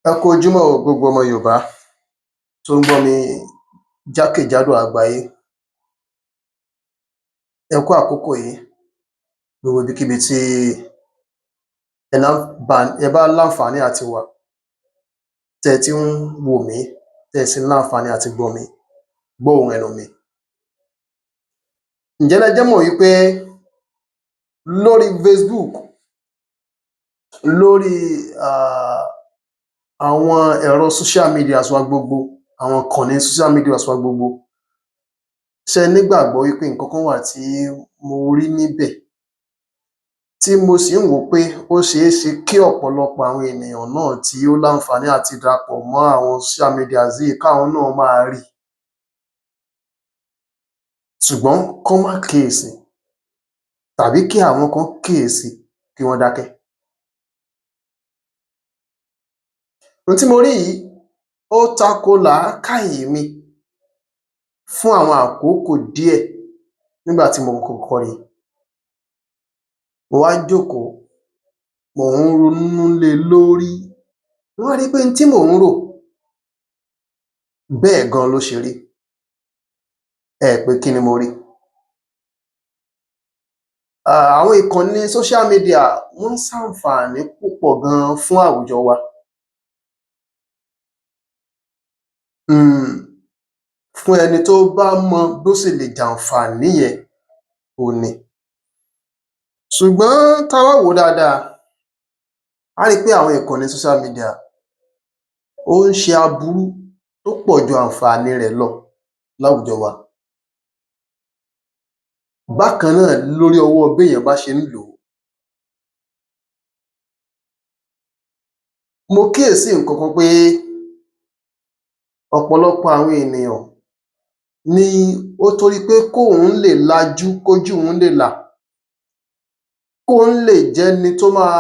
Ẹ kú ojúmọ́ o gbogbo ọmọ Yorùbá tó ń gbọ́ mi jákèjádò àgbáyé. Ẹ kú àkókò yìí gbogbo ibikíbi tí ẹ bá láǹfààní àti wà, tẹ́ ẹ ti ń wò mí, tẹ́ ẹ sì ń láǹfààní àti gbọ́ ohùn ẹnu mi. Ǹjẹ́ lẹ jẹ́ mọ̀ wípé lórí Facebook, lórí àwọn ẹ̀rọ social media wa gbogbo, àwọn ìkànnì social media wa gbogbo, ṣé ẹ nígbàgbọ́ wípé nǹkan kan wà tí mo rí níbẹ̀ tí mo sì ń wò ó pé ó ṣeé ṣe kí ọ̀pọ̀lọpọ̀ àwọn ènìyàn náà tí ó láǹfààní àti darapọ̀ mọ́ àwọn social media yìí káwọn náà máa rí i, ṣùgbọ́n kán má kíyèsí tàbí kí àwọn kan kíyèsí kí wọ́n dákẹ́. Ohun tí mo rí yìí ó tako làákàyè mi fún àwọn àkókò díẹ̀ nígbà tí mo kọ́kọ́ rí i. Mo wá jókòó, mò ń ronú lé e lórí, mo wá rí i pé ohun tí mò ń rò bẹ́ẹ̀ gan ló ṣe rí. Ẹ pé kí ni mo rí? Àwọn ìkànnì social media wọ́n ń ṣàǹfààní púpọ̀ gan fún àwùjọ wa. Fún ẹni tó bá mọ bó ṣe lè jàǹfààní yẹn òun ni. Ṣùgbọ́n tá a bá wò ó dáadáa, á rí i pé àwọn ìkànnì social media ó ń ṣe aburú tó pọ̀ ju àǹfààní rẹ̀ lọ láwùjọ wa. Bákan náà lórí ọwọ́ béèyàn bá ṣe ń lò ó. Mo kíyèsí nǹkan kan pé ọ̀pọ̀lọpọ̀ àwọn ènìyàn ni ó torí pé kóun lè lajú, kójú òun lè là, kóun lè jẹ́ni tó máa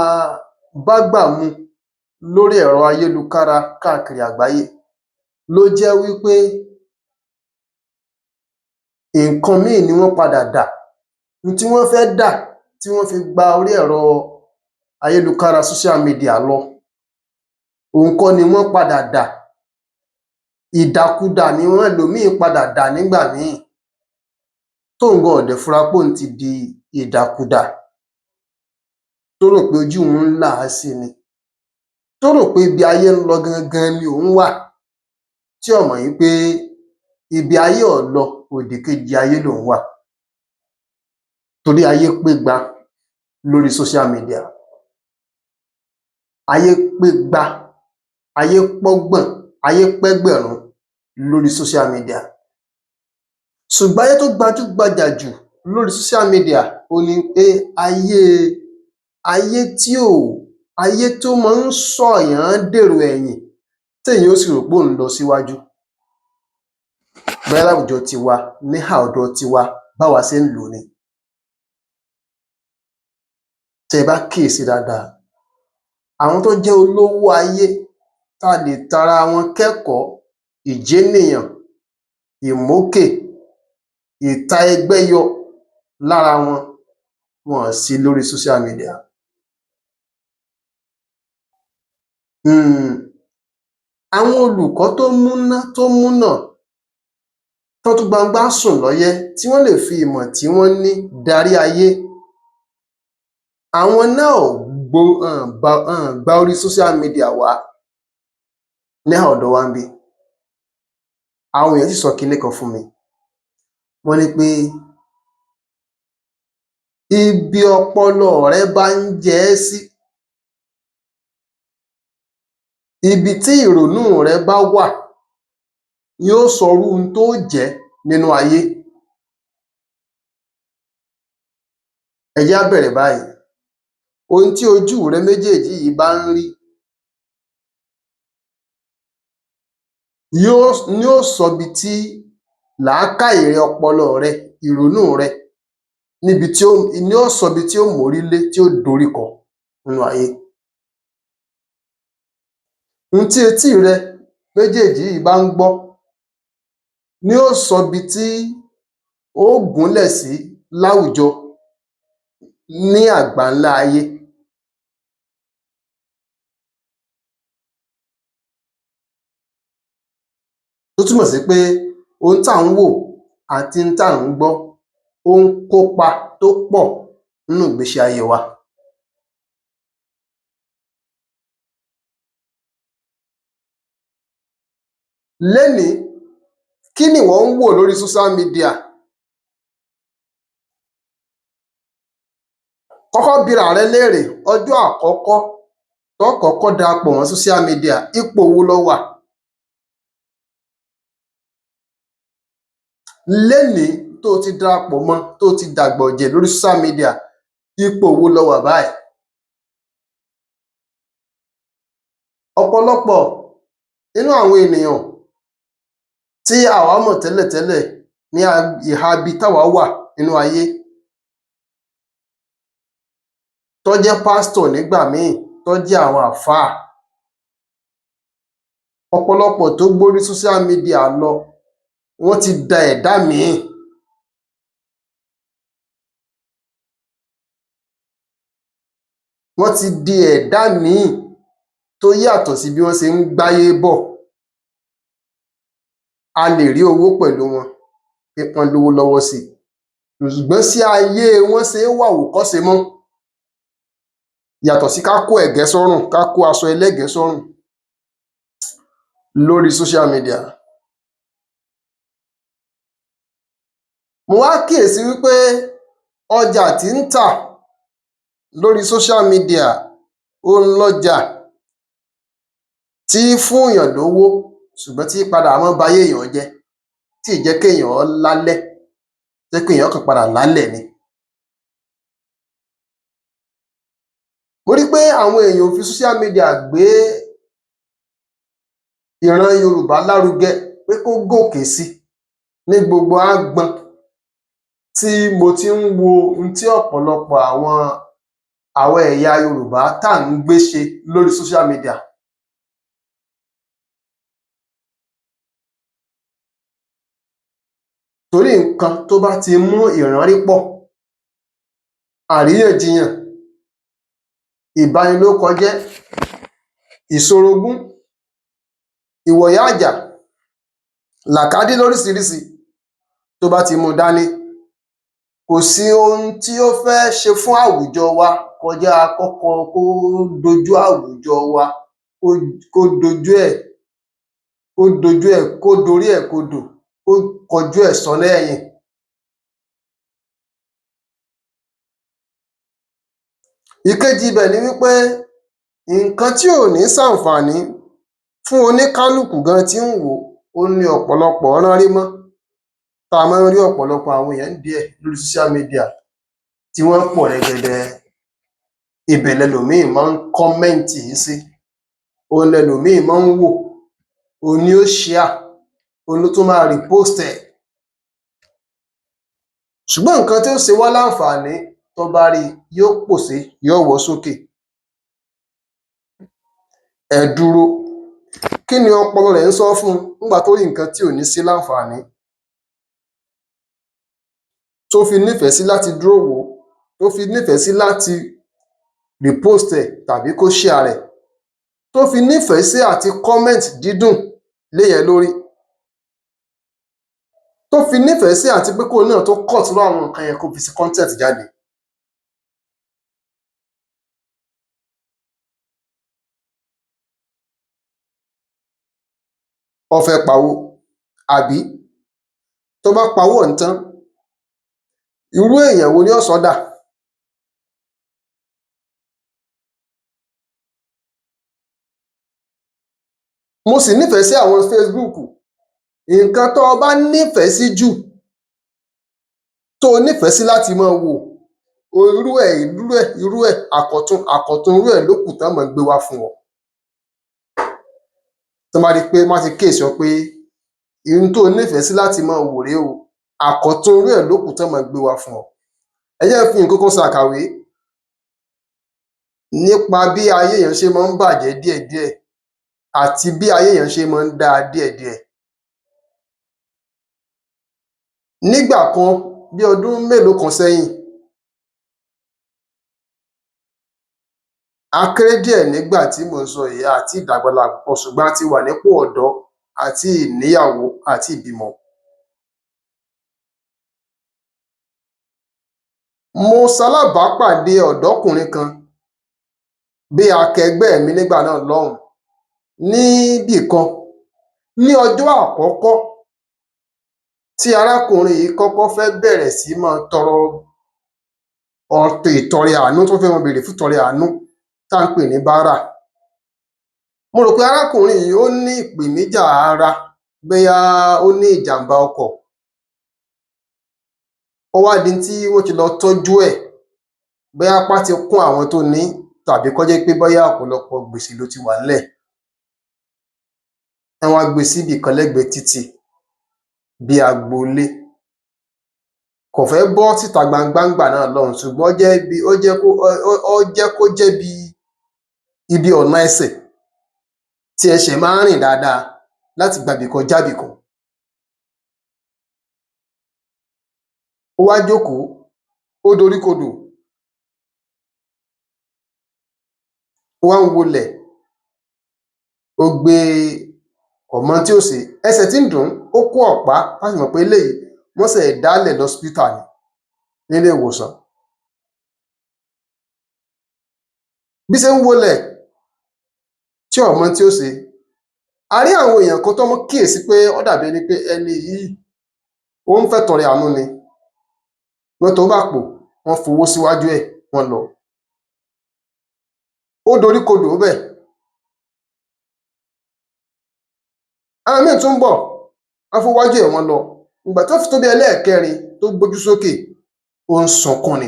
bágbà mu lórí ẹ̀rọ ayélukára káàkiri àgbáyé ló jẹ́ wípé nǹkan míì ni wọ́n padà dà. Ohun tí wọ́n fẹ́ dà tí wọ́n fi gba orí ẹ̀rọ ayélukára social media lọ, òun kọ́ ni wọ́n padà dà. Ìdàkudà ni ẹlòmíì padà dà nígbà míì tóun gan ò dẹ̀ fura póun ti di ìdàkudà, tó rò pé ojú òun ń là á sí ni, tó rò pé ibi ayé ń lọ gangan ni òun wà, tí ò mọ̀ wípé ibi ayé ò lọ, òdìkejì ayé lòun wà. Torí ayé pé gba lórí social media. Ayé pé gba, ayé pọ́gbọ̀n, ayé pẹ́gbẹ̀rún lórí social media. Ṣùgbọ́n ayé tó gbajúgbajà jù lórí social media òun ni pé ayé tó máa ń sọ̀yàn dèrò ẹ̀yìn téèyàn ó sì rò pé òun ń lọ síwájú. Bóyá láwùjọ tiwa, níhà ọ̀dọ̀ tiwa báwa ṣe ń lò ó ni. Tẹ́ ẹ bá kíyèsí dáadáa, àwọn tó jẹ́ olówó ayé tá a lè tara wọn kẹ́kọ̀ọ́ ìjénìyàn, ìmókè, ìta ẹgbẹ́ yọ lára wọn, wọn ò sí lórí social media. Àwọn olùkọ́ tó múnà tán tún gbangba sùn lọ́yẹ́ tí wọ́n lè fi ìmọ̀ tí wọ́n ní darí ayé, àwọn náà ò gba orí social media wá níhà ọ̀dọ̀ wa ńbí. Àwọn èèyàn sì sọ kinní kan fún mi, wọ́n ní pé ibi ọpọlọ rẹ bá ń jẹ ẹ́ sí, ibi tí ìrònú rẹ bá wà yóò sọrú ohun tó jẹ́ nínú ayé. Ẹ jẹ́ á bẹ̀rẹ̀ báyìí. Ohun tí ojú rẹ méjèèjì yìí bá ń rí yóò sọ ibi tí làákàyè rẹ, ọpọlọ rẹ, ìrònú rẹ ni ó sọ ibi tí ó mórí lé, tí ó dorí kọ nínú ayé. Ohun tí etí rẹ méjèèjì yìí bá ń gbọ́ ni ó sọ ibi tí ó gúnlẹ̀ sí láwùjọ ní àgbáńlá ayé. tó túmọ̀ sí pé ohun tá à ń wò àti ohun tá à ń gbọ́ ó ń kópa tó pọ̀ nínú ìgbésí ayé wa. Lénìí, kí ni ìwọ ń wò lórí social media? Kọ́kọ́ bira rẹ léèrè, ọjọ́ àkọ́kọ́ tó kọ́kọ́ darapọ̀ mọ́ social media, ipò wo lo wà? Lénìí tó o ti darapọ̀ mọ́, tó o ti dàgbọ̀jẹ̀ lórí social media, ipò wo lo wà báyìí? Ọ̀pọ̀lọpọ̀ nínú àwọn ènìyàn tí àwa mọ̀ tẹ́lẹ̀tẹ́lẹ̀ ní ìhà ibi táwa wà nínú ayé, tó jẹ́ pásítọ̀ nígbà míì, tó jẹ́ àwọn àfáà, ọ̀pọ̀lọpọ̀ tó gbórí social media lọ, wọ́n ti da ẹ̀dá míì. Wọ́n ti di ẹ̀dá míì tó yàtọ̀ sí bí wọ́n ṣe ń gbáyé bọ̀. A lè rí owó pẹ̀lú wọn pé wọ́n lówó lọ́wọ́ sí i, ṣùgbọ́n sí ayé wọn ṣe é wò àwòkọ́ṣe mọ́, yàtọ̀ sí ká kó ẹ̀gẹ́ sọ́rùn, ká kó aṣọ ẹlẹ́gẹ̀ẹ́ sọ́rùn lórí social media. Mo wá kíyèsí wípé ọjà tí ń tà lórí social media ó ń lọ́jà tí fún èèyàn lówó ṣùgbọ́n tí padà máa ń bayé èèyàn jẹ́, tí ì jẹ́ kéèyàn lálẹ́, jẹ́ kéèyàn kàn padà lálẹ̀ ni. Mo rí pé àwọn èèyàn ò fi social media gbé ìran Yorùbá lárugẹ pé kó gòkè sí ní gbogbo ágbọn tí mo ti ń wo ohun tí ọ̀pọ̀lọpọ̀ àwọn ẹ̀yà Yorùbá tá à ń gbé ṣe lórí social media. Torí nǹkan tó bá ti mú ìránrí pọ̀, àríyànjiyàn, ìbanilórúkọjẹ́, ìsorogún, ìwọ̀yáàjà, làkàdí lóríṣiríṣi tó bá ti mú dání, kò sí ohun tí ó fẹ́ ṣe fún àwùjọ wa kọjá kọ́kọ́ kó dojú àwùjọ wa, kó dorí ẹ̀ kodò, kó kọjú ẹ̀ sọ́nà ẹ̀yìn. Ìkejì ibẹ̀ ni wípé nǹkan tí ò ní ṣàǹfààní fún oníkálùkù gan tí ń wò ó ní ọ̀pọ̀lọpọ̀ ránrí mọ́, tá a máa ń rí ọ̀pọ̀lọpọ̀ àwọn èèyàn díẹ̀ lórí social media tí wọ́n pọ̀ rẹ́gẹdẹ. Ibẹ̀ lẹlòmíì máa ń kọ́mẹ́ǹtì sí, òun lẹlòmíì máa ń wò, òun ni ó share, òun ló tún máa repost ẹ̀. Ṣùgbọ́n nǹkan tí ó ṣe wá láǹfààní tó bá rí yóò pòṣé, yóò wọ́ sókè. Ẹ dúró, kí ni ọpọlọ rẹ̀ ń sọ fún un nígbà tó rí nǹkan tí ò ní sí láǹfààní, tó fi nífẹ̀ẹ́ sí láti dúró wò ó, tó fi nífẹ̀ẹ́ sí láti repost ẹ̀ tàbí kó share rẹ̀, tó fi nífẹ̀ẹ́ sí àti comment dídùn léyẹn lórí, tó fi nífẹ̀ẹ́ sí àti pé kóun náà tó cut lọ àwọn nǹkan yẹn kó fi sí content jáde. Ó fẹ́ pawó, àbí? Tó bá pawó ọ̀hún tán, irú èèyàn wo ni ó sọ dà? Mo sì nífẹ̀ẹ́ sí àwọn Facebook, nǹkan tó o bá nífẹ̀ẹ́ sí jù, tó o nífẹ̀ẹ́ sí láti máa wò, irú ẹ̀ àkọ̀tun irú ẹ̀ ló kù tán máa gbé wá fún ọ. Tó bá rí pé má ti kéèsì ọ pé irun tó o nífẹ̀ẹ́ sí láti máa wò rèé o, àkọ̀tun irú ẹ̀ ló kù tán máa gbé wá fún ọ. Ẹ jẹ́ fi nǹkan kan ṣàkàwé nípa bí ayé èèyàn ṣe máa ń bàjẹ́ díẹ̀díẹ̀ àti bí ayé èèyàn ṣe máa ń dáa díẹ̀díẹ̀. Nígbà kan bí ọdún mélòó kan sẹ́yìn, a kéré díẹ̀ nígbà tí mò ń sọ yìí, àti ìdàgbàlagbà púpọ̀ ṣùgbọ́n a ti wà nípò ọ̀dọ́. àti ìníyàwó àti ìbímọ. Mo ṣalábàápàdé ọ̀dọ́kùnrin kan bí akẹgbẹ́ mi nígbà náà lọ́hùn níbì kan ní ọjọ́ àkọ́kọ́ tí arákùnrin yìí kọ́kọ́ fẹ́ bẹ̀rẹ̀ sí máa tọrọ ìtọrẹ àánú, tó fẹ́ máa béèrè fún ìtọrẹ àánú tá à ń pè ní báárà. Mo rò pé arákùnrin yìí ó ní ìpèníjà ara, bóyá ó ní ìjàmbá ọkọ̀, ó wá di tí wọ́n ti lọ tọ́jú ẹ̀, bóyá apá ti kún àwọn tó ní tàbí kó jẹ́ pé bóyá ọ̀pọ̀lọpọ̀ gbèsè ló ti wà ńlẹ̀. Wọ́n wá gbé síbì kan lẹ́gbẹ̀ẹ́ títì bí agboolé. Kò fẹ́ bọ́ síta gbangba ńgbà náà lọ́hùn, ṣùgbọ́n ó jẹ́ kó jẹ́ bí ibi ọ̀nà ẹsẹ̀ tí ẹsẹ̀ máa ń rìn dáadáa láti gbàbì kan jábì kan. Ó wá jókòó, ó doríkodò, ó wá ń wolẹ̀, ó gbé ọmọ tí ó ṣe, ẹsẹ̀ tí ń dùn ó kó ọ̀pá láti mọ̀ pé eléyìí wọ́n ṣẹ̀ dálẹ̀ lọ́sípítà ni, nílé ìwòsàn. Bí ṣe ń wolẹ̀ tí ọmọ tí ó ṣe, a rí àwọn èèyàn kan tó mọ́ kíyèsí pé ó dàbí ẹni pé ẹni yìí ó ń fẹ́ tọrẹ àánú ni. Wọ́n tó bàpò, wọ́n fowó síwájú ẹ̀, wọ́n lọ. Ó doríkodò ńbẹ̀. Àwọn míì tún ń bọ̀, wọ́n fowó wájú ẹ̀, wọ́n lọ. Ìgbà tó fi tó bí ẹlẹ́ẹ̀kẹrin tó gbójú sókè, ó ń sunkún ni,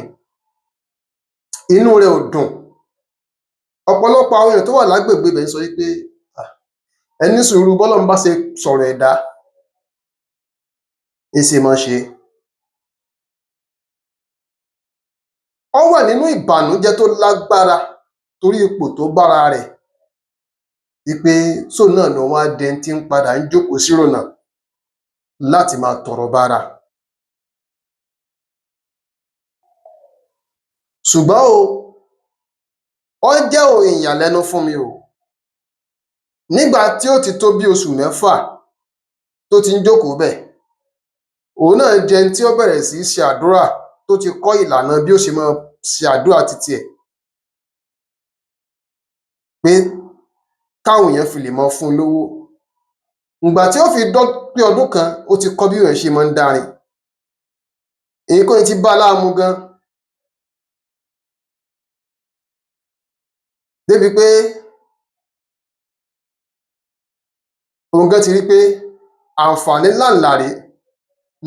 inú rẹ̀ ò dùn. Ọ̀pọ̀lọpọ̀ àwọn èèyàn tó wà lágbègbè ibẹ̀ ń sọ wípé ẹ ní sùúrù, bọ́lọ́run bá ṣe sọ̀rọ̀ ẹ̀dá ní ṣe máa ṣe. Ó wà nínú ìbànújẹ́ tó lágbára torí ipò tó bára rẹ̀, wípé sóun náà ni wọ́n á dẹni tí ń padà ń jókòó sírònà láti máa tọrọ báárà. Ṣùgbọ́n ó jẹ́ ohun ìyàlẹ́nu fún mi nígbà tí ó ti tó bí oṣù mẹ́fà tó ti ń jókòó bẹ̀, òun náà jẹ́ ẹni tí ó bẹ̀rẹ̀ sí í ṣe àdúrà, tó ti kọ́ ìlànà bí ó ṣe máa ṣe àdúrà titi ẹ̀, pé káwọn èèyàn fi lè máa fún un lówó. Ìgbà tí ó fi pé ọdún kan, ó ti kọ́ bí èèyàn ṣe máa ń dárin. Nǹkan yìí ti bá a láàmú gan, débi pé òun gan ti rí pé àǹfààní ńláǹlà rèé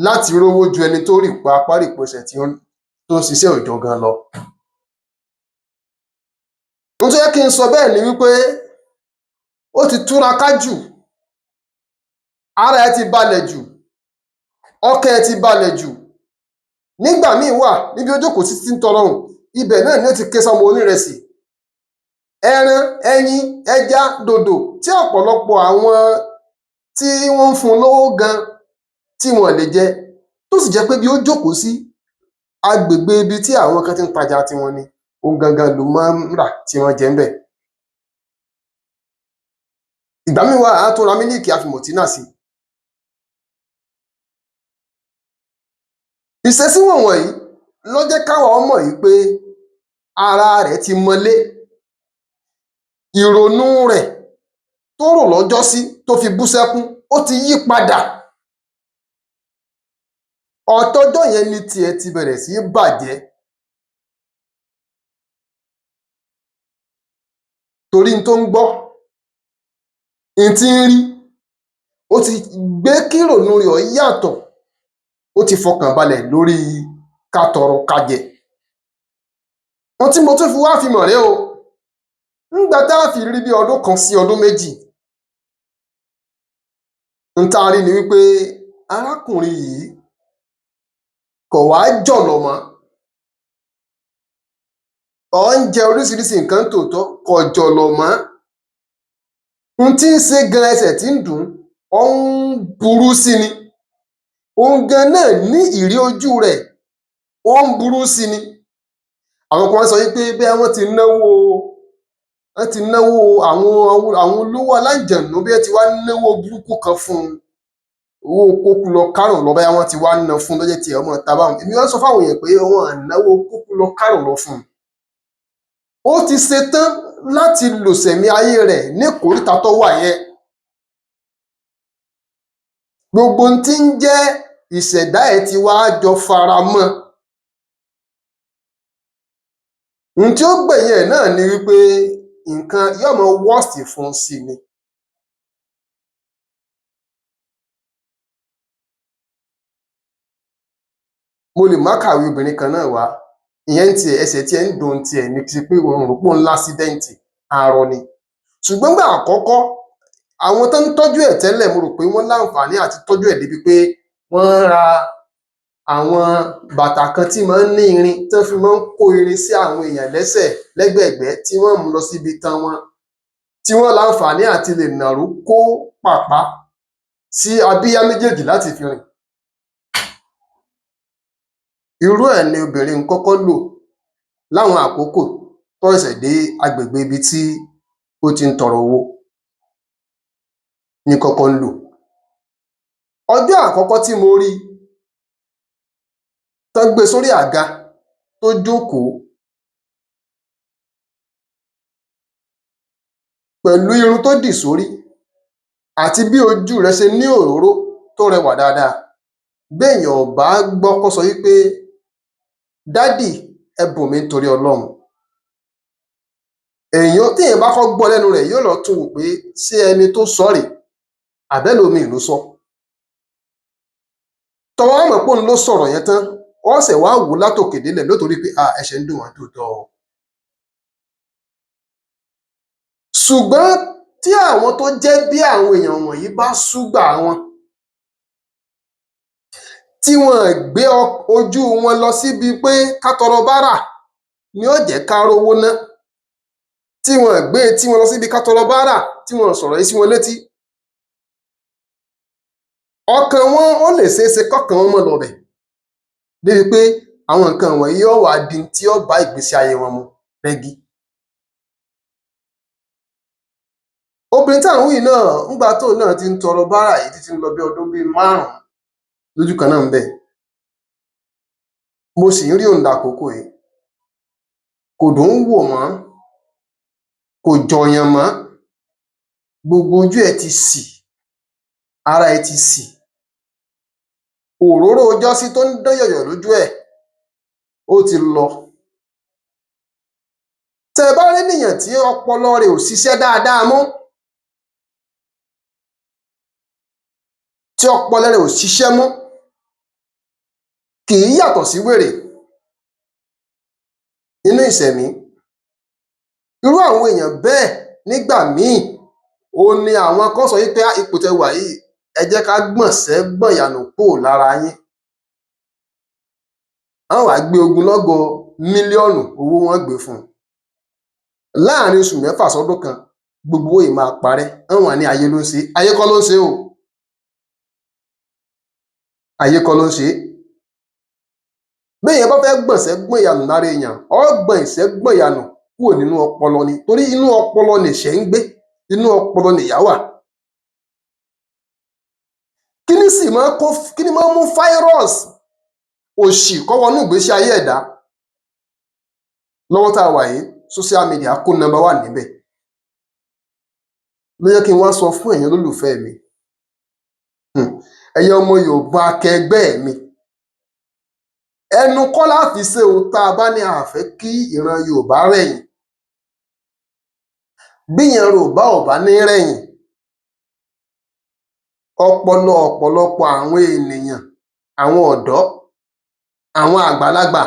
láti rówó ju ẹni tó rì pa apá rì pọsẹ̀ tó ń ṣiṣẹ́ òòjọ́ gan lọ. Ohun tó jẹ́ kí n sọ bẹ́ẹ̀ ni wípé ó ti túraká jù, ara ẹ̀ ti balẹ̀ jù, ọkàn ẹ̀ ti balẹ̀ jù. Nígbà míì wà, níbi ó jókòó sí tí ń tọrọ ibẹ̀ náà ni ó ti ké sọ́mọ onírẹsì, ẹran, ẹyin, ẹja, dòdò tí ọ̀pọ̀lọpọ̀ àwọn tí wọ́n ń fún un lówó gan tí wọn lè jẹ, tó sì jẹ́ pé bí ó jókòó sí agbègbè ibi tí àwọn kan ti ń tajà tiwọn ni, òun gangan ló máa ń rà tí wọ́n jẹ ńbẹ̀. Ìgbà míì wà, á tún ra mílíìkì, á fi mọ̀tínà sí. Ìṣesí wọ̀nyí ló jẹ́ káwa mọ̀ yìí pé ara rẹ̀ ti mọlé. Ìrònú rẹ̀ tó rò lọ́jọ́sí tó fi bú sẹ́kún, ó ti yí padà. Ọ̀tọjọ́ yẹn ni tiẹ̀ ti bẹ̀rẹ̀ sí í bàjẹ́, torí n tó ń gbọ́, n tí ń rí, ó ti gbé kí ìrònú rẹ̀ ó yàtọ̀, ó ti fọkàn balẹ̀ lórí ká tọrọ ká jẹ. Ohun tí mo tún fi wá fi mọ̀ rèé nígbà tá a fi rí bí ọdún kan sí ọdún méjì, n tá a rí ni wípé arákùnrin yìí kò wá jọ̀lọ̀ mọ́. Ó ń jẹ oríṣiríṣi nǹkan tòótọ́, kò jọ̀lọ̀ mọ́. N tí ń ṣe gan, ẹsẹ̀ tí ń dùn, ó ń burú sí ni. Òun gan náà ní ìrí ojú rẹ̀, ó ń burú sí ni. Àwọn kan wá sọ wípé bóyá wọ́n ti náwó wọ́n ti náwó àwọn olówó aláǹjẹ̀nú bí wọ́n ti wá náwó burúkú kan fún un owó kókú lọ kárùn lọ báyà wọ́n ti wá ná fún un lọ́jọ́ tiẹ̀ ọmọ ta báwọn èmi wọ́n sọ fáwọn èèyàn pé wọ́n à náwó kókú lọ kárùn lọ fún un ó ti ṣetán láti lòsẹ̀mí ayé rẹ̀ ní kòríta tó wà yẹn gbogbo ohun tí ń jẹ́ ìṣẹ̀dá ẹ̀ ti wá jọ fara mọ́ ohun tí ó gbẹ̀yìn ẹ̀ náà ni wípé nǹkan yóò mọ worst fún un sí ni mo lè má kàwé obìnrin kan náà wá ìyẹn ń tiẹ̀ ẹsẹ̀ tiẹ̀ ń dùn tiẹ̀ ní ti pé òun rò pé òun lásídẹ́ǹtì arọ ni ṣùgbọ́n gbà àkọ́kọ́ àwọn tó ń tọ́jú ẹ̀ tẹ́lẹ̀ mo rò pé wọ́n láǹfààní àti tọ́jú ẹ̀ débi pé wọ́n ra àwọn bàtà kan tí máa ń ní irin tó fi máa ń kó irin sí àwọn èèyàn lẹ́sẹ̀ lẹ́gbẹ̀ẹ́gbẹ́ tí wọ́n mú lọ síbi tán wọn tí wọ́n láǹfààní àti lè nàró kó pàpá sí abíyá méjèèjì láti fi rìn irú ẹ̀ ni obìnrin kọ́kọ́ lò láwọn àkókò tó ṣẹ̀ṣẹ̀ dé agbègbè ibi tí ó ti ń tọrọ owó ní kọ́kọ́ ń lò ọjọ́ àkọ́kọ́ tí mo rí tán gbé sórí àga tó jókòó pẹ̀lú irun tó dì sórí àti bí ojú rẹ̀ ṣe ní òróró tó rẹwà dáadáa béèyàn ò bá gbọ́ kó sọ wípé dádì ẹ bùn mí nítorí Ọlọ́run èèyàn téèyàn bá kọ́ gbọ́ lẹ́nu rẹ̀ yóò lọ tún wò pé ṣé ẹni tó sọ rèé àbẹ́lòmíì ló sọ tọwọ́ mọ̀ pé òun ló sọ̀rọ̀ yẹn tán ọ̀sẹ̀ wá wò látòkè délẹ̀ lótorí pé ẹ̀ṣẹ̀ ń dùn wọ́n tòótọ́ ṣùgbọ́n tí àwọn tó jẹ́ bí àwọn èèyàn wọ̀nyí bá súgbà wọn tí wọn gbé ojú wọn lọ síbi pé ká tọrọ bárà ni ó jẹ́ ká rówó ná tí wọn gbé tí wọn lọ síbi ká tọrọ bárà tí wọn sọ̀rọ̀ yìí sí wọn létí ọkàn wọn ó lè ṣeéṣe kọkàn wọn mọ́ lọbẹ̀ débi pé àwọn nǹkan wọ̀nyí yóò wá di tí ó bá ìgbésí ayé wọn mu rẹ́gí obìnrin tí àwọn yìí náà ńgbà tóun náà ti ń tọrọ bárà yìí títí ń lọ bí ọdún bíi 5 lójú kan náà ń bẹ mo sì ń rí òun lákòókò yìí kò dùn ún wò mọ́ kò jọyàn mọ́ gbogbo ojú ẹ̀ ti sì ara ẹ̀ ti sì òróró ọjọ́sí tó ń dán yọ̀yọ̀ lójú ẹ̀ ó ti lọ tẹ bá rí nìyàn tí ọpọlọ rẹ̀ ò ṣiṣẹ́ dáadáa mọ́ tí ọpọlọ rẹ̀ ò ṣiṣẹ́ mọ́ kì í yàtọ̀ sí wèrè nínú ìṣẹ̀mí irú àwọn èèyàn bẹ́ẹ̀ nígbà míì ó ní àwọn kan sọ wípé ipò tẹ wà yìí ẹ jẹ́ ká gbọ̀nsẹ̀ gbọ̀nyànù kúrò lára yín àwọn wàá gbé ogunlọ́gọ̀ mílíọ̀nù owó wọn gbé fún un láàrin oṣù 6 sọ́dún kan gbogbo owó yìí máa parẹ́ àwọn ní ayé ló ń ṣe ayé kọ́ ló ń ṣe o ayé kọ́ ló ń ṣe béèyàn bá fẹ́ gbọ̀nsẹ̀ gbọ̀nyànù lára èèyàn ó gbọ̀n ìṣẹ́ gbọ̀nyànù kúrò nínú ọpọlọ ni torí inú ọpọlọ nìṣẹ́ ń gbé inú ọpọlọ nìyà wà kí ni máa mú fáírọ́ọ̀sì òṣì kó wọnú ìgbésí ayé ẹ̀dá lọ́wọ́ tá a wà yìí social media kó number 1 níbẹ̀ ló yẹ kí n wá sọ fún ẹ̀yin olólùfẹ́ mi ẹ̀yin ọmọ Yorùbá akẹgbẹ́ mi ẹnu kọ́ la fi ṣe o tá a bá ní àfẹ́ kí ìran Yorùbá rẹ̀yìn bí ìran Yorùbá ò bá ní rẹ̀yìn ọ̀pọ̀lọpọ̀ àwọn ènìyàn àwọn ọ̀dọ́ àwọn àgbàlagbà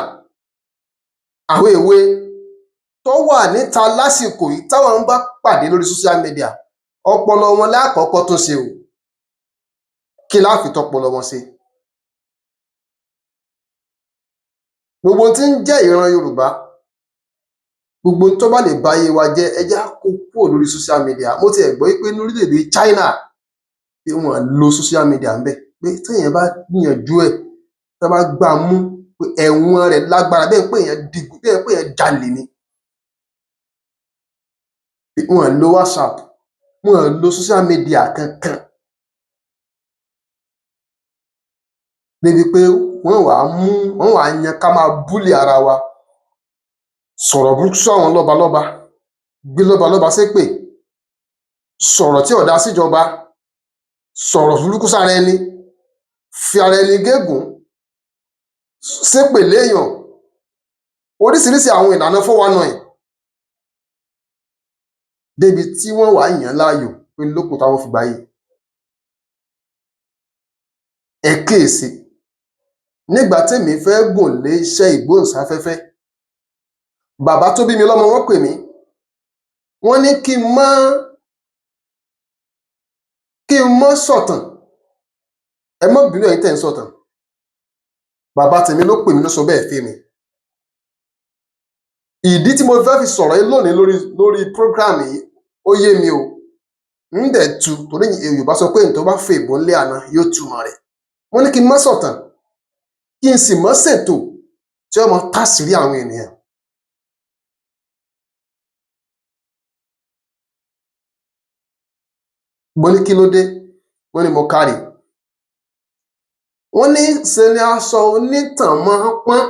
àwọn èwe tó wà níta lásìkò yìí táwọn ń bá pàdé lórí social media ọpọlọ wọn lákọ̀ọ́kọ́ tún ṣe o kí la fi tọpọlọ wọn ṣe gbogbo tí ń jẹ́ ìran Yorùbá gbogbo tó bá lè ba ayé wa jẹ́ ẹjá kó kúrò lórí social media mo ti ẹ̀ gbọ́ pé ní orílẹ̀-èdè China pé wọ́n lo social media ń bẹ̀ pé téèyàn bá gbìyànjú ẹ̀ tó bá gbà mú ẹ̀wọ̀n rẹ̀ lágbára bẹ́ẹ̀ pé èèyàn jalè ni wọn lo WhatsApp, wọn lo social media kankan, débi pé wọ́n wàá yan ká máa búlì ara wa, sọ̀rọ̀ burúkú sáwọn lọ́balọ́ba, gbé lọ́balọ́ba ṣépè, sọ̀rọ̀ tí ò dá síjọba, sọ̀rọ̀ burúkú sára ẹni, fi ara ẹni gégùn, ṣépè léèyàn, oríṣiríṣi àwọn ìlànà 419, débi tí wọ́n wàá yàn láàyò pé lókùn táwọn fi gbáyé. Ẹ kíyèsí, nígbà tèmi fẹ́ gùn lé iṣẹ́ ìgbóhùnsáfẹ́fẹ́, bàbá tó bí mi lọ́mọ wọ́n pè mí, wọ́n ní kí n mọ́ sọ̀tàn. Ẹ má bínú ẹ̀yin tẹ́ ń sọ̀tàn, bàbá tèmi ló pè mí ló sọ bẹ́ẹ̀ fún mi. Ìdí tí mo fẹ́ fi sọ̀rọ̀ yìí lónìí lórí program yìí ó yé mi o, ń dẹ̀ tu, torí Yorùbá sọ pé nítorí bá fẹ́ ìbò ńlé àná yóò túmọ̀ rẹ̀. Wọ́n ní kí n mọ́ sọ̀tàn, kí n sì mọ́ ṣètò tí wọ́n mọ táṣìírí àwọn ènìyàn. Mo ní kí ló dé? Wọ́n ní mo kárì. Wọ́n ní ṣe ni aṣọ onítàn máa ń pọ́n.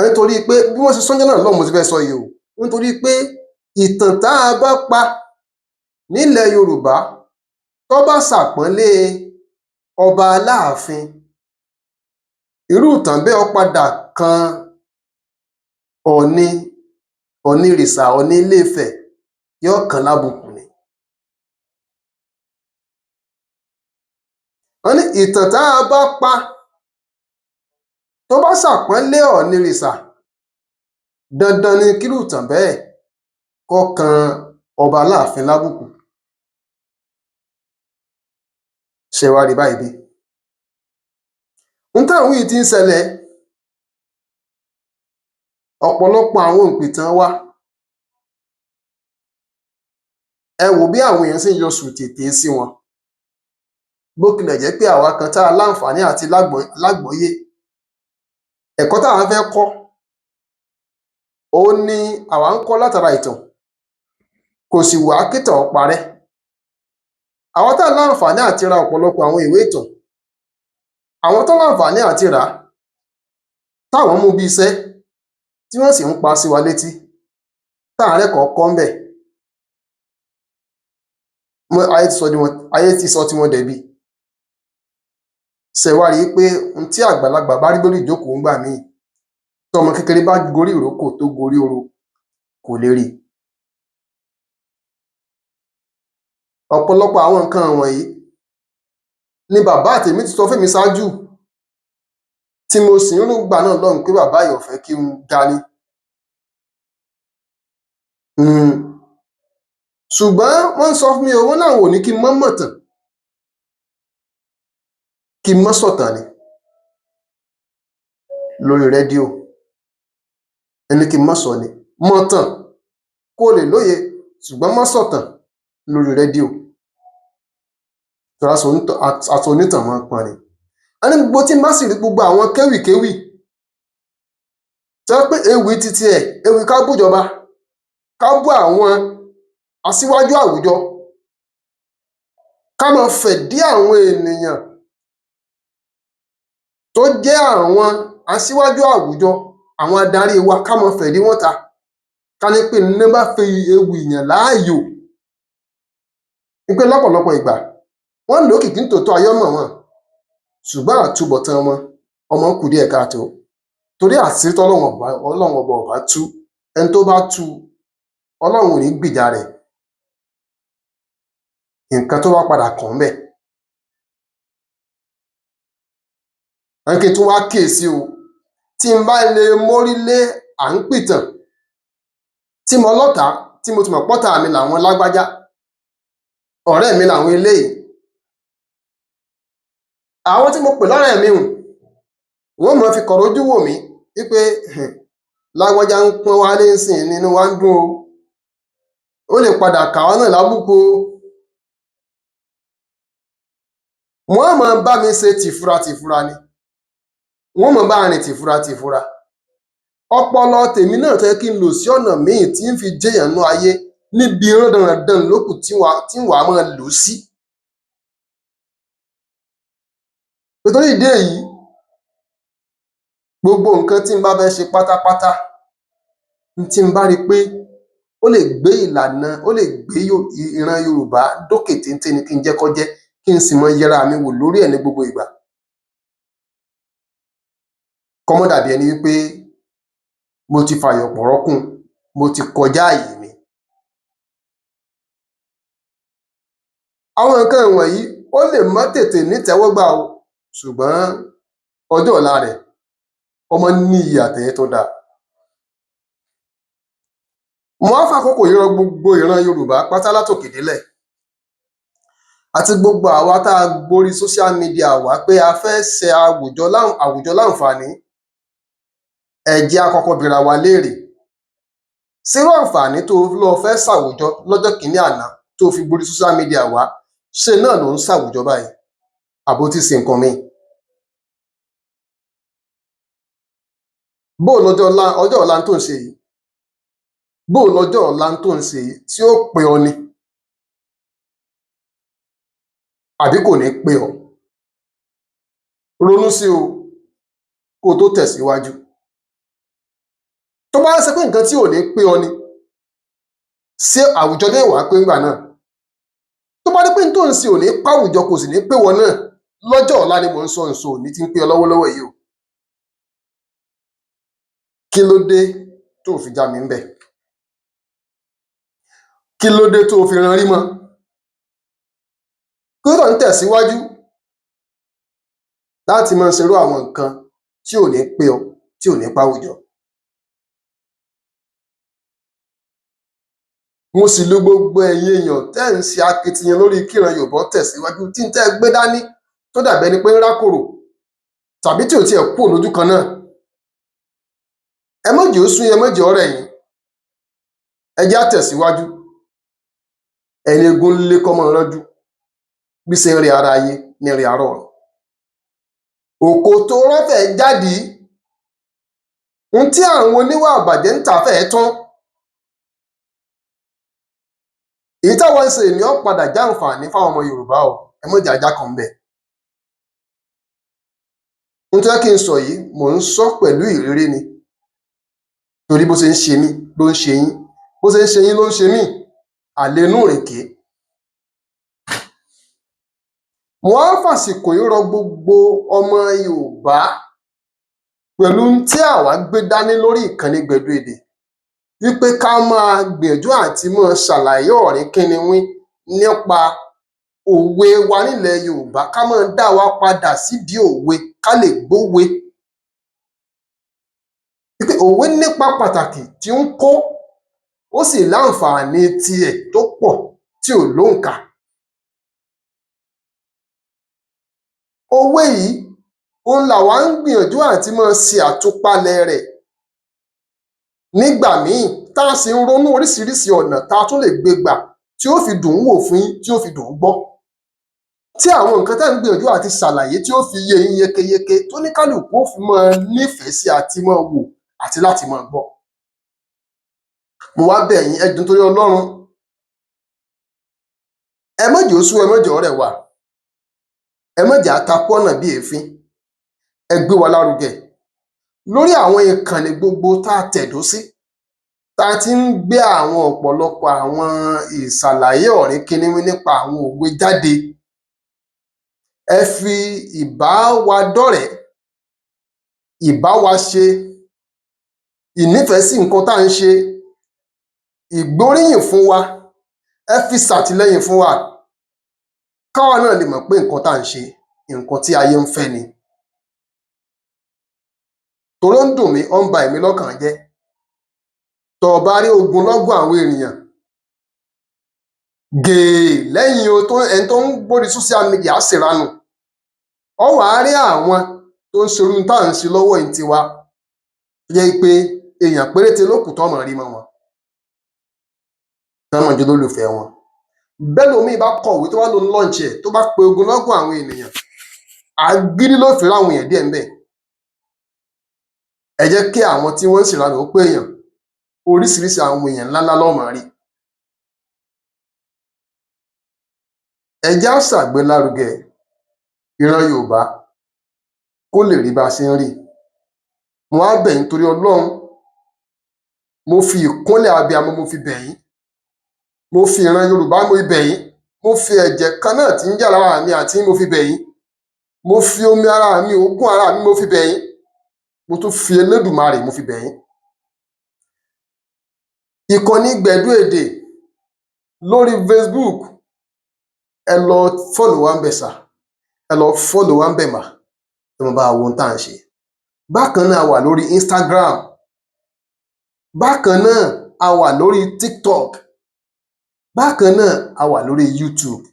Nítorí pé bí wọ́n ṣe sọ́njọ́ náà lọ́mọ ti fẹ́ sọ yìí o, nítorí pé ìtàn tá a bá pa nílẹ̀ Yorùbá tó bá ṣàpọ́nlé ọba Aláàfin, irú ìtàn bẹ́ẹ̀ ó padà kan Ọ̀nìrìṣà, Ọ̀ọ̀ni Ilé-Ifẹ̀, yóò kàn lábùkù ni. Wọ́n ní ìtàn tá a bá pa tó bá ṣàpọ́nlé Ọ̀nìrìṣà, dandan ni kírú ìtàn bẹ́ẹ̀ kó kan ọba Aláàfin lábùkù. Ṣé wá rí báyìí bí? N táwọn yìí ti ń ṣẹlẹ̀, ọ̀pọ̀lọpọ̀ àwọn òǹpìtàn wa, ẹ wò bí àwọn èèyàn sì ń yọ sùtètè sí wọn. Bó tilẹ̀ jẹ́ pé àwa kan tá a láǹfààní àti lágbọ́yé, ẹ̀kọ́ táwọn fẹ́ kọ́ òun ni àwa ń kọ́ látara ìtàn, kò sì wá kítàn ó parẹ́. Àwọn tá a láǹfààní àti ra ọ̀pọ̀lọpọ̀ àwọn ìwé ìtàn, àwọn tó láǹfààní àti rà á, táwọn mú bí iṣẹ́ tí wọ́n sì ń pa sí wa létí, táwọn rẹ́kọ̀ọ́ kọ́ ńbẹ̀, ayé ti sọ tí wọ́n dẹ̀bi. Ṣé wá rí i pé ohun tí àgbàlagbà bá rí lórí ìjókòó ńgbà míì, tọmọ kékeré bá gorí ìrókò tó gorí oro kò lè rí. Ọ̀pọ̀lọpọ̀ àwọn nǹkan wọ̀nyí ni bàbá àtèmi ti sọ fẹ́mi ṣáájú, tí mo sì ń rò gbà náà lọ́hùn pé bàbá yìí ò fẹ́ kí n dání. Ṣùgbọ́n wọ́n ń sọ fún mi o, wọ́n láwọn ò ní kí n mọ́ mọ̀tàn, kí n mọ́ sọ̀tàn ni lórí rédíò. Ẹni kí n mọ́ sọ ni, mọ̀tàn kó lè lóye, ṣùgbọ́n mọ́ sọ̀tàn lórí rédíò. Aṣọ onítàn máa ń pọ́n ni. A ní gbogbo tí n bá sì rí gbogbo àwọn kéwìkéwì tí wọ́n pé ewì titi ẹ̀, ewì ká bújọba, ká bú àwọn aṣíwájú àwùjọ, ká máa fẹ̀dí àwọn ènìyàn tó jẹ́ àwọn aṣíwájú àwùjọ, àwọn adarí wa, ká máa fẹ̀dí wọn ta. Ká ní pé ní bá fi ewì yàn láàyò, ní pé lọ́pọ̀lọpọ̀ ìgbà wọ́n lò ó kìkì ń tòótọ́ ayé mọ̀ wọn, ṣùgbọ́n àtúbọ̀tán wọn ọmọ kù díẹ̀ káàtó. Torí àṣírí Ọlọ́run ọba ọ̀bá tú, ẹni tó bá tú Ọlọ́run ò ní gbìjà rẹ̀, nǹkan tó bá padà kàn ń bẹ̀. Wọ́n kí n tún wá kíyèsí o, tí n bá lè mórí lé à ń pìtàn, tí mo lọ́tàá, tí mo ti mọ̀ pọ́tà mi làwọn lágbájá, ọ̀rẹ́ mi làwọn eléyìí, àwọn tí mo pè lọ́rẹ́ mi hùn, wọ́n mọ̀ fi kọ̀rọ̀ ojú wò mí wípé lágbájá ń pọ́n wá lé ńsìn, nínú wa ń dùn o, ó lè padà kà wá náà lábùkù o. Wọ́n mọ̀ bá mi ṣe tìfura tìfura ni, wọ́n mọ̀ bá rìn tìfura tìfura. ọpọlọ tèmi náà tó yẹ kí n lò sí ọ̀nà míì tí ń fi jẹ́yàn nú ayé níbi rándanrandan lókù tí wàá máa lò sí. nítorí ìdí èyí gbogbo nǹkan tí n bá fẹ́ ṣe pátápátá tí n bá rí i pé ó lè gbé ìlànà ó lè gbé ìran Yorùbá dókè téńté ni kí n jẹ́ kó jẹ́ kí n sì mọ yẹra mi wò lórí ẹ̀ ní gbogbo ìgbà. kó má dàbí ẹni wípé mo ti fàyọ̀ pọ̀rọ́ kùn, mo ti kọjá àyè mi. àwọn nǹkan wọ̀nyí ó lè má tètè nítẹ́wọ́gbà o, ṣùgbọ́n ọjọ́ ọ̀la rẹ̀ ọmọ ní iyì àtẹ̀yẹ tó dáa. mo á fàkókò yìí rọ gbogbo ìran Yorùbá pátá látòkè délẹ̀ àti gbogbo àwa tá a gborí social media wá pé a fẹ́ ṣe àwùjọ láǹfààní. ẹ jẹ́ á kọ́kọ́ bira wa léèrè, ṣírú àǹfààní tó lọ fẹ́ ṣàwùjọ lọ́jọ́ kìíní àná tó fi gborí social media wá ṣe náà ló ń ṣàwùjọ báyìí àbó ti ṣe nǹkan míì. bó lọ́jọ́ ọ̀la tó ń ṣe yìí, bó lọ́jọ́ ọ̀la tó ń ṣe yìí tí ó pé ọ ni àbí kò ní pé ọ. ronú sí o kó o tó tẹ̀síwájú. tó bá ṣe pé nǹkan tí ò ní pé ọ ni, ṣé àwùjọ lè wà pé ńgbà náà? tó bá dé pé tó ń ṣe ò ní pàwùjọ kò sì ní pé wọn náà, lọ́jọ́ ọ̀la ni mò ń sọ ǹso òní tí ń pé ọ lọ́wọ́lọ́wọ́ yìí o. kí ló dé tó fi já mi ń bẹ̀? kí ló dé tó fi ran rí mọ́? kí ló ń tẹ̀síwájú láti máa ṣerú àwọn nǹkan tí ò ní pé ọ, tí ò ní pàwùjọ? mo sì lu gbogbo ẹ̀yin èèyàn tẹ́ ń ṣe akitiyan lórí kíran Yorùbá tẹ̀síwájú tí ń tẹ́ gbé dání tó dàbẹ́ ni pé ń rákòrò tàbí tí ò tiẹ̀ kúrò lójú kan náà. ẹ má jẹ́ ó sún yín, ẹ má jẹ́ ó rẹ̀ yín, ẹ jẹ́ á tẹ̀síwájú. ẹni egun lé kọ́mọ ránjú bí ṣe ń rí ara ayé ní rí ara ọ̀run. òkò tó rọ́fẹ̀ jáde ń tí àwọn oníwà àbàjẹ́ ń tà fẹ́ẹ́ tán. èyí táwọn ṣe ní ó padà já àǹfààní fáwọn ọmọ Yorùbá o, ẹ má jẹ́ ajá kan bẹ̀. ohun tó yẹ kí n sọ yìí mò ń sọ pẹ̀lú ìrírí ni, torí bó ṣe ń ṣe mí ló ń ṣe yín, bó ṣe ń ṣe yín ló ń ṣe mí, àlénú rèké. mo á fàsìkò yìí rọ gbogbo ọmọ Yorùbá pẹ̀lú tí àwa gbé dání lórí ìkànnì Gbẹ̀du Èdè wípé ká máa gbìyànjú àti máa ṣàlàyé ọ̀rìn kínníwín nípa òwe wa nílẹ̀ Yorùbá, ká máa dá wa padà sídìí òwe ká lè gbówe. wípé òwe nípa pàtàkì tí ń kó, ó sì láǹfààní tiẹ̀ tó pọ̀ tí ò lóǹkà. òwe yìí òun làwa ń gbìyànjú àti máa ṣe àtúpalẹ̀ rẹ̀ nígbà míì tá a sì ń ronú oríṣiríṣi ọ̀nà tá a tún lè gbé gbà tí ó fi dùn ún wò fún yín, tí ó fi dùn ún gbọ́, tí àwọn nǹkan tá à ń gbìyànjú àti ṣàlàyé tí ó fi yé yín yékéyéké, tó ní kálukú ó fi máa nífẹ̀ẹ́ sí àti máa wò àti láti máa gbọ́. mo wá bẹ̀ yín, ẹ jọ̀ọ́ torí Ọlọ́run, ẹ má jẹ́ ó sú, ẹ má jẹ́ ó rẹ̀ wá, ẹ má jẹ́ á takú ọ̀nà bí èéfín, ẹ gbé wa lárugẹ lórí àwọn ìkànnì gbogbo tá a tẹ̀dó sí, tá a ti ń gbé àwọn ọ̀pọ̀lọpọ̀ àwọn ìṣàlàyé ọ̀rìn kínníwín nípa àwọn òwe jáde. ẹ fi ìbá wa dọ́rẹ̀ẹ́, ìbá wa ṣe, ìnífẹ̀ẹ́ sí nǹkan tá à ń ṣe, ìgbóríyìn fún wa, ẹ fi ṣàtìlẹ́yìn fún wa, káwa náà lè mọ̀ pé nǹkan tá à ń ṣe nǹkan tí ayé ń fẹ́ ni. toró ń dùn mí, ó ń ba èmi lọ́kàn jẹ́. tó o bá rí ogunlọ́gọ̀ àwọn ènìyàn gèè lẹ́yìn ẹni tó ń gbórí social media ṣèranù, ọ wàá rí àwọn tó ń ṣerú tá à ń ṣe lọ́wọ́ yìí tiwa, tó jẹ́ pé èèyàn péréte ló kù tó mọ̀ rí mọ́ wọn, tó mọ̀ jẹ́ lólùfẹ́ wọn. bẹ́ẹ̀ lómi bá kọ̀wé tó wá lóun lọ́ǹchì ẹ̀ tó bá pe ogunlọ́gọ̀ àwọn ènìyàn, àgídí ló fi ráwọn èèyàn díẹ̀ ń bẹ̀. ẹ jẹ́ kí àwọn tí wọ́n ń ṣèlànà ó pé èèyàn, oríṣiríṣi àwọn èèyàn ńláńlá ló máa rí. ẹ jẹ́ á ṣàgbélárugẹ ìran Yorùbá kó lè rí bá a ṣe ń rí. mo á bẹ̀ yín torí Ọlọ́run, mo fi ìkúnlẹ̀ abiyamọ mo fi bẹ̀ yín, mo fi ìran Yorùbá mo fi bẹ̀ yín, mo fi ẹ̀jẹ̀ kan náà tí ń jà lára mi àti yín mo fi bẹ̀ yín, mo fi omi ara mi, òógùn ara mi mo fi bẹ̀ yín, mo tún fi Elédùmarè mo fi bẹ̀ yín. Ìkànnì Gbẹ̀du Èdè lórí Facebook, ẹ lọ fọ́lò wa ń bẹ̀ sà, ẹ lọ fọ́lò wa ń bẹ̀ mà, ẹ mọ bá wo ohun tá à ń ṣe. Bákan náà a wà lórí Instagram, bákan náà a wà lórí TikTok, bákan náà a wà lórí YouTube.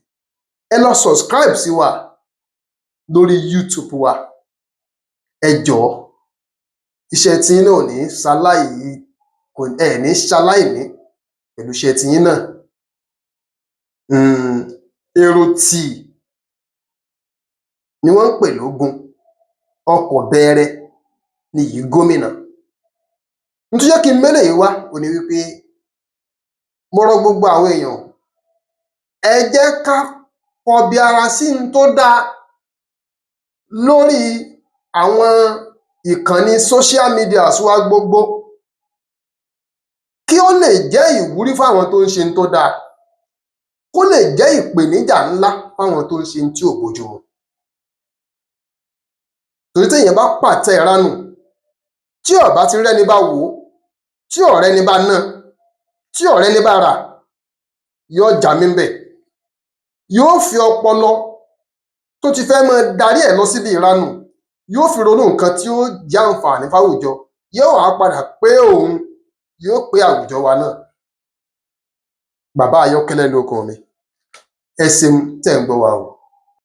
ẹ lọ subscribe sí wa lórí YouTube wa. ẹ jọ̀ọ́, iṣẹ́ tiyín náà ò ní ṣaláì ẹ ní ṣaláìní pẹ̀lú iṣẹ́ tiyín náà. èrò tì ni wọ́n ń pè lógun, ọkọ̀ bẹẹrẹ ni yìí gómìnà. n tó jẹ́ kí n mélè yìí wá ò ní wípé mo rọ gbogbo àwọn èèyàn, ẹ jẹ́ ká kọbi ara sí n tó dáa lórí àwọn ìkànnì social media wa gbogbo, kí ó lè jẹ́ ìwúrí fáwọn tó ń ṣe n tó dáa, kó lè jẹ́ ìpèníjà ńlá fáwọn tó ń ṣe n tí ò bójúmu. torí téèyàn bá pàtẹ ìranù tí ó bá ti rẹ́ni bá wò ó, tí ò rẹ́ni bá ná, tí ò rẹ́ni bá rà, yóò já mi ńbẹ̀. yóò fi ọpọlọ tó ti fẹ́ máa darí ẹ̀ lọ síbi ìranù, yóò fi ronú nǹkan tí ó jẹ́ àǹfààní fáwùjọ, yóò wá padà pé òun, yóò pé àwùjọ wa náà. Bàbá Ayọ́kẹ́lẹ́ lórúkọ mi. ẹ ṣeun tẹ́ ń gbọ́ wa o.